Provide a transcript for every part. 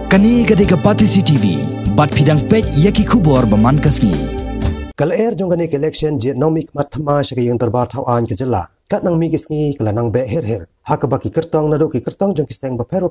Kani gadega Patisi TV, bat pidang pej Ïaki kubor baman kasni. Kalaer jong gani election je nomik matma shaka yung terbar thawan ke jela. Kat nang migisni kala nang be her. Hakabaki kertong nado ki kertong jong ki seng ba per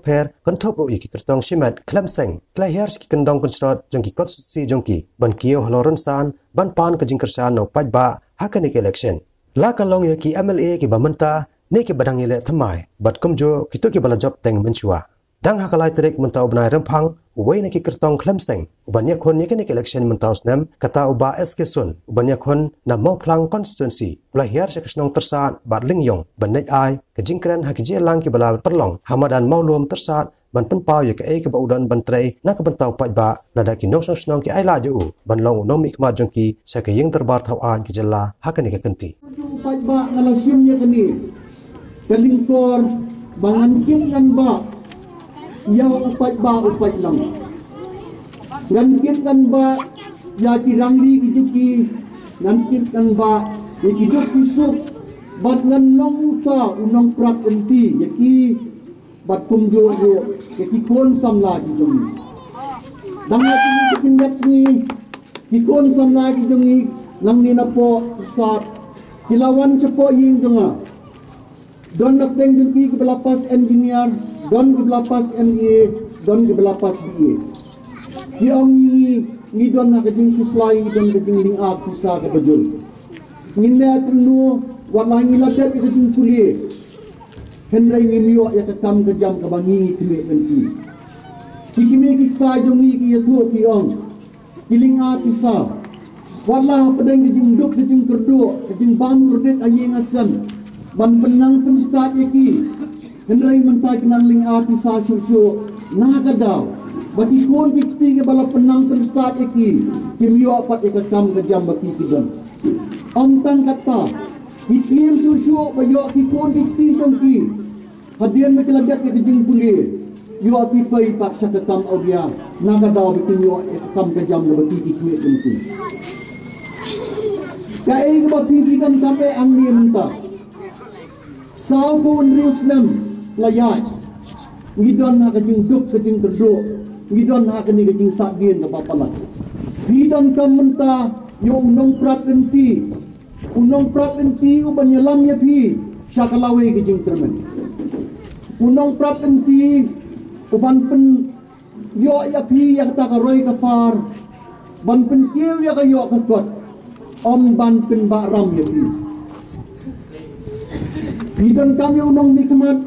kontop ro ki kertong shimat klam seng. Klahir ki kendong konstrot jong ki konstitusi jong ki ban kio haloron san ban pan ke jingkersan no Paidbah hakani ke election. La kalong ye ki MLA ki bamenta ne ki badang ile thamai bat kumjo kitu ki bala job teng menchua. Dang hakalai terik mentau benai rempang ubai neki kertong klemseng ubanya kon neki election mentau snem kata uba SK Sunn ubanya kon na mau plang constituency ulahir sekesnong tersat bat lingyong banek ai kejingkren hakije lang ki bala perlong hamadan maulum tersat ban penpau ye Kaei ke baudan bantrei na ke bentau Paidbah nada ki nong ki ai la ju ban long nomi kma jongki saka yeng terbar thawan ki jela hakani ke kenti Paidbah ngalasim ye kani kelingkor bangan kin kan ba yang Paidbah upat lang. Ngankin kan ba ya tirangli kijuki ngankin kan ba ya kijuk kisuk bat ngan long uta unong prat enti yaki bat kumjo yo yaki kon samla kijungi. Dang lagi kikingat ni kikon samla kijungi nang ninapo sa kilawan cepo ying jonga. Don napeng jungki ke belapas engineer don ke belapas MA don ke belapas BA di ang ni don na kajing kuslai don kajing linga pisa ke bejul ngina tenu wala ngiladat ke kajing kuliah henrai ngimiyo ya kakam kejam ke bangi kime kenti kikime kikpa jongi ki yathu ki ong kilinga pisa wala pedang kajing duk kajing kerdo kajing bam kredit ayeng asam ban penang penstat Ïaki henrai mentai kenang ling api sa syusyo nakadaw bati kon kiti ke bala penang penstat Ïaki kimyo apat ekakam kejam bati kidon omtang kata kikim syusyo bayo kikon kiti jongki hadian mekeladak ke kejing kuliah yo api pai pak syakakam audia nakadaw bikinyo ekakam kejam bati kikme jongki Kaei ke bati bidam sampai angni mentah Salpun rius nem layat ngidon ha kajing duk kajing kerdo ngidon ha kani kajing sakdien ke papalat ngidon kamenta yo unong prat lenti uban nyelam ya pi syakalawe kajing termen unong prat lenti uban pen yo ya pi ya kata karoi kafar ban pen kieu ya kayo kakot om ban pen bakram ya pi Bidon kami unong mikmat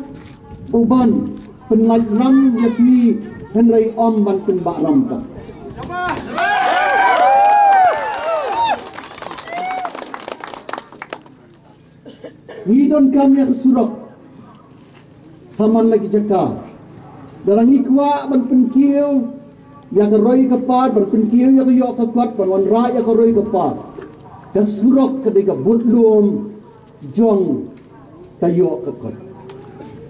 uban penlaj ram yapi henrai om ban penbak ram ka. Bidon kami yang surok haman lagi jaka. Dalam ikwa ban penkiu yang roi kepat ban penkiu yang yok kekat ban wan ra yang roi kepat. Kasurok ketika butlum jong tayo kakot.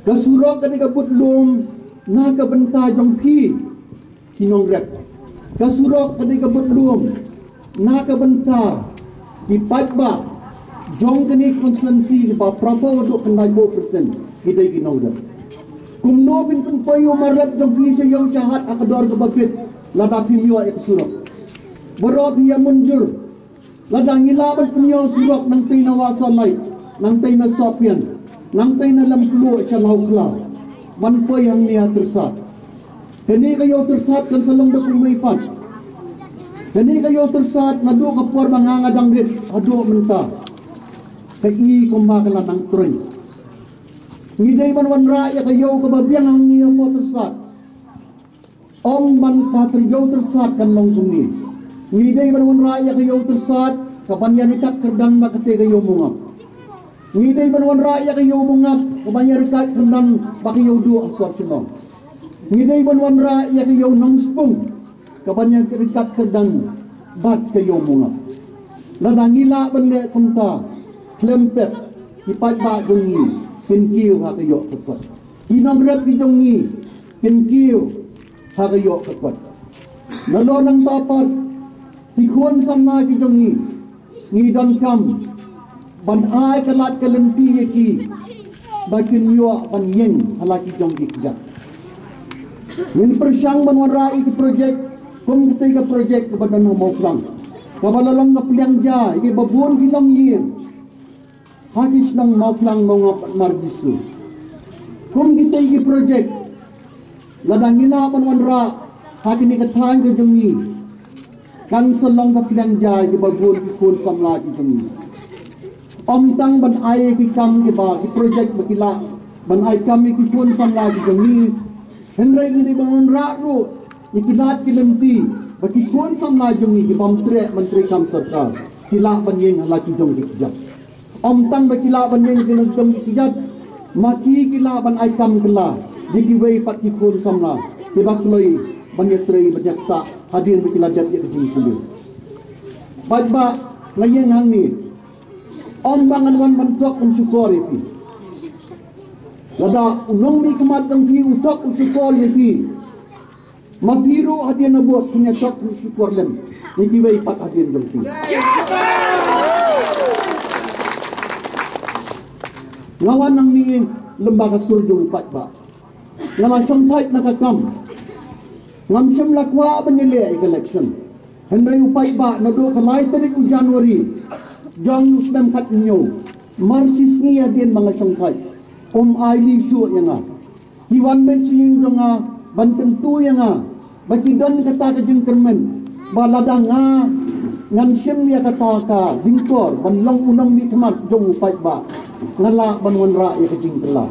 Kasurok ketika butlum naga benta jongki kinong rep. Kasurok ketika butlum naga benta di Paidbah jong kini konstituensi ba prapo untuk kendai 2% hidai kinong rep. Kumno bin payo marap jongki sayo jahat akador kebabit lada pimyo ay kasurok. Berot hiya munjur lada ngilaban punyo surok nang tinawasa light nang tina sopian nang tay na lampulo at siya laukla manpoy ang niya tersat kani kayo tersat kan salong da kumaypan kani kayo tersat nado kapor mangangadang rit ado menta kai kumakala ng troy ngiday man raya kayo kababiang ang niya po tersat om man katriyo tersat kan long suni ngiday man raya kayo tersat kapanyan ikat kerdang makate kayo mungap Ngiday banwan raya kayo mungap kabanya rekat kendang bakiyo do aswar senong. Ngiday banwan raya kayo nang spung kabanya rekat kendang bat kayo mungap. Ladangila bende kunta klempet Paidbah jongi kinkiu ha kayo kakot. Inang rep jongi kinkiu ha kayo kakot. Nalonang tapat hikon sama jongi ngidon kam ban ai kalat kalenti Ïaki bakin yo ban yeng halaki jong ikjat Min persyang banwarai ke projek kum kita ke projek kepada no mau pulang. Kabalalong ke peliang ja ke babun kilong yiem. Hadis nang mau pulang mau ngapat margisu. Kum kita ke projek ladang ina banwanra hakini ketan ke jengi. Kan selong ke peliang ja ke babun ke kun samla ke jengi. Om tang ban ai ki kam ki ba ki projek bakila ban ai kam ki kun samla ki jengi. Henry ini bangun ru ikilat ki lenti bagi kun samla jengi ki menteri kam sarkar kila ban yeng laki jong ki kijat. Om tang bakila ban yeng ki jong ki kijat maki kila ban ai kam kela di wei pat ki kun samla ki bakloi ban yetrei banyak tak hadir bakila jat ki jing kulir. Paidbah ngayeng hang ni Om bangan wan bantuak syukur ipi. Lada unong mi kemat dang fi utak syukur ipi. Mafiru hadian buat punya tok syukur lem. Niki wei pat hadian dang fi. Lawan nang ni lembaga surjung Paidbah. Ngalang chongpai nakakam. Ngam syam lakwa penyele election. Henry Paidbah nado kalai tarik Januari. Jong sedang kat nyo marsis ngi adien mga sangkai ai li shu yang hiwan ben ching jong ban tentu yang bagi don kata ke jeng kermen baladang ngan sim ya kata ka bingkor ban long unong mi kemat jong Paidbah ngala ban wan ra ya ke jeng kela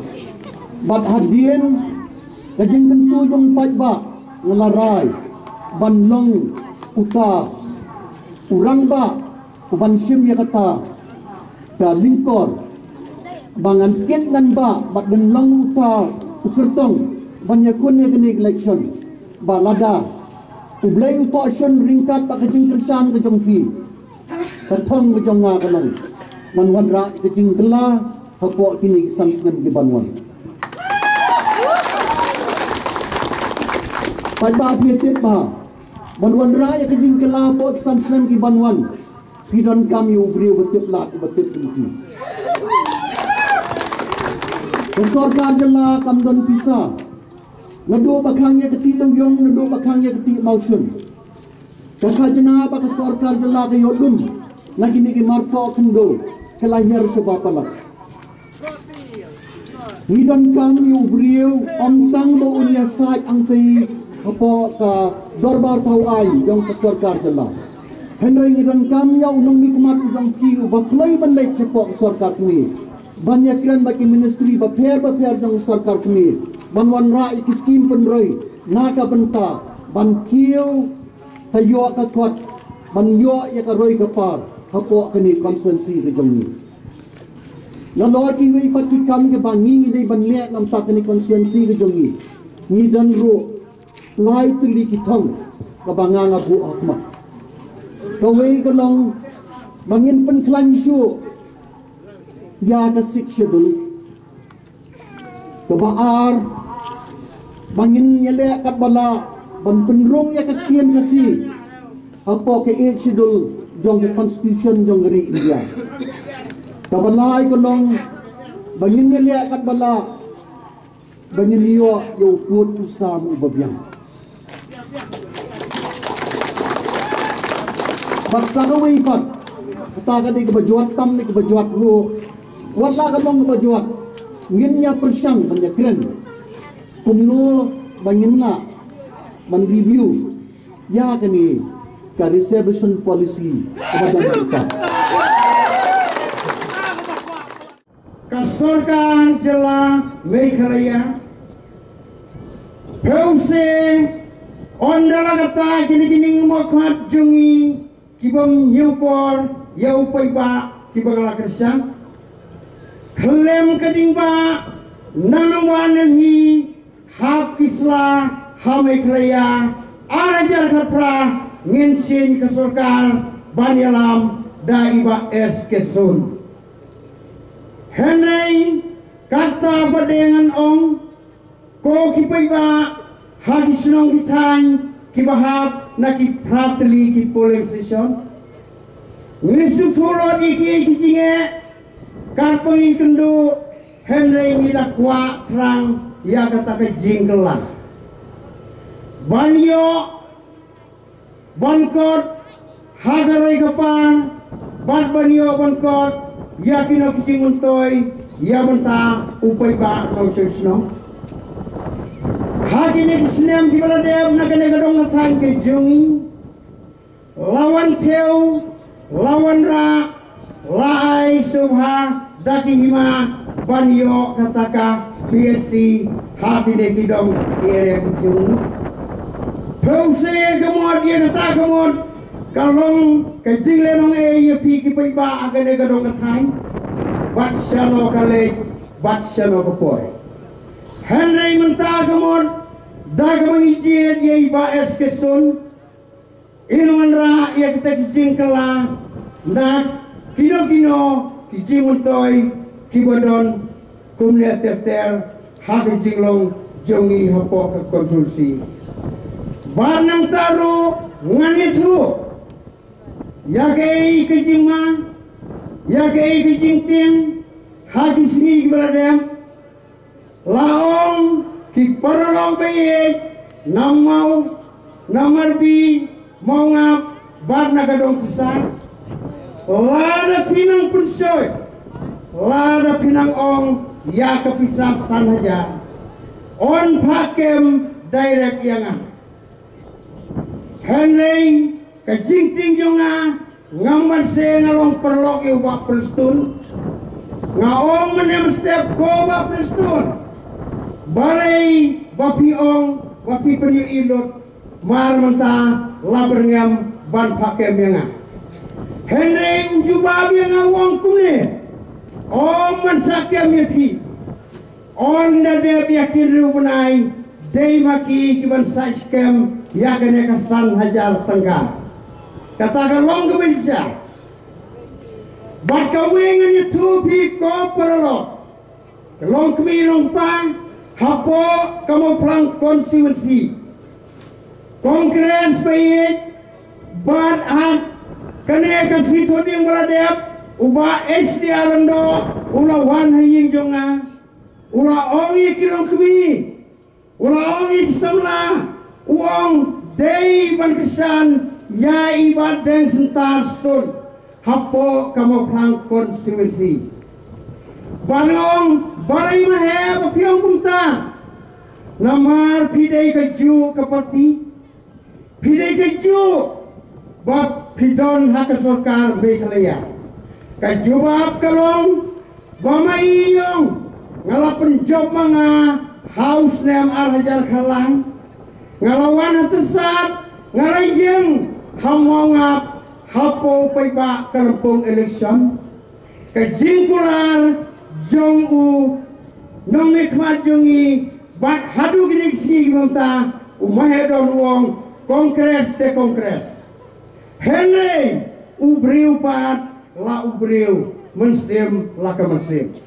bat hadien ke jeng tentu jong Paidbah ngalarai ban long uta urang ba Kuban sim ya kata da lingkor bangan ken nan ba bat den long uta ukertong banyak kun ya kini election ba lada ublai uta sion ringkat ba kejing kersan ke jong fi katong ke jong nga kalong man wan ra kejing kela hapo kini kisam dengan ke banwan Paidbah piet ba banwan ra ya kejing kela hapo kisam dengan ke banwan Pidon kami ubri betul lah betul tinggi. Kesorkar jela kamdon pisa. Nado bakangnya keti doyong, nado bakangnya keti mausun. Kakajena baka kesorkar jela kayodum. Nakini ki marpo kendo kelahir sebapalak. Pidon kami ubri omtang do unya saat angti apa ka dorbar tau ai dong kesorkar jela. Henry ngidan kami ya unong mi kemat udang kiu baklai bandai cepok sarkar kami banyak kran bagi ministry baper dong sarkar kami banwan ra ikiskim penroi naka benta ban kiu tayo ka kwat ban yo ya ka roi kapar hapo kani konstituensi ke jongni na lor ki wei pati kam ke bangi ni ban le nam ta kani konstituensi ke jongi ngidan ro lai tuli ki thong ka banganga bu akma Kaei kalong bangin penklan syu ya ka schedule kebaar bangin nyele kat bala ban penrung ya ka tien kasi apa ke schedule jong ke constitution jong ri India kabalai kalong bangin nyele kat bala bangin yo yo put usam ubabyang Baksa kawai pat katakan di kebajuat tam ni kebajuat lu wala kalong kebajuat nginnya persyang banyak keren kumno bangin na man review ya kani ka reservation policy kepada mereka kasorkan jela Meghalaya Pause ondala kata gini-gini ngomong jungi kibang nyupor yau Paidbah kibagala kersang klem kedingba nanangwanan hi hap kisla Meghalaya arajar kapra ngensin kesorkar banyalam daiba es kesun Henry kata badengan ong ko Paidbah hagi senong kitang kibahap na ki pratli ki polling station ngisu follow di ki jinge karpengi kendo Henry ni dakwa terang ya kata ke jingkelan banyo bankot hagarai kapan bat banyo bankot Ïaki no kicing untoy ya banta upai ba no sesno hagi ne kisnem di bala dem nagane gadong natang ke jungi lawan teu lawan ra lai subha daki hima banyo kataka PSC hagi ne kidong di area kijungi Pause kemod dia kata kemod kalong kecing lenong pi ki Paidbah agane gadong katain bat shano kale bat shano kapoy Henry mentah kemod dah kemangijin ye ba es kesun inuan ra ia kita kicing kala nak kino kicing untoy kibodon kumne ter ha kicing long jongi hapo ke konsulsi Barnang taru nganitu ya Kaei kicing ma ya Kaei kicing tim hagi singi beradem laong ki paralong bayi namau namarbi mau ngap barna gadong kesan lada pinang pensoy lada pinang ong ya kepisah saja on pakem direct yang Henry kajing-ting jonga ngamban se ngalong perlok yu bak pelstun ngaong menem step ko bak pelstun balai bapi ong bapi penyu ilot mar menta laberngam ban pakem yanga Henry uju babi ngawong kune om man sakem yapi on dade yakin rubenai dei maki kiban sajkem ya kene kasan hajar tengah katakan long kebisa bat kawingan itu pi ko perlo long kemi long pang hapo kamu pelang konstituensi kongres baik bat hak kene kasih toding beradab uba SD arendo ula wan haying jonga ula ongi kilong kemi ula ongi semla uang dei banpisan ya ibad dan sentar sun hapo kamu pelang konstituensi banong balai mahe bapiong punta namar pidai keju keparti pidai keju bab pidon hak sorkar bekalaya keju bab kalong bamayong ngalapen job mga house nem arhajar kalang ngalawan hatesat ngalayeng hamongap hapo Paidbah kalampung election kajing Kular jong u nong mikmat jongi bat hadu ginig si menta umahedon wong kongres te kongres Henry ubriu pat la ubriu mensim la kemensim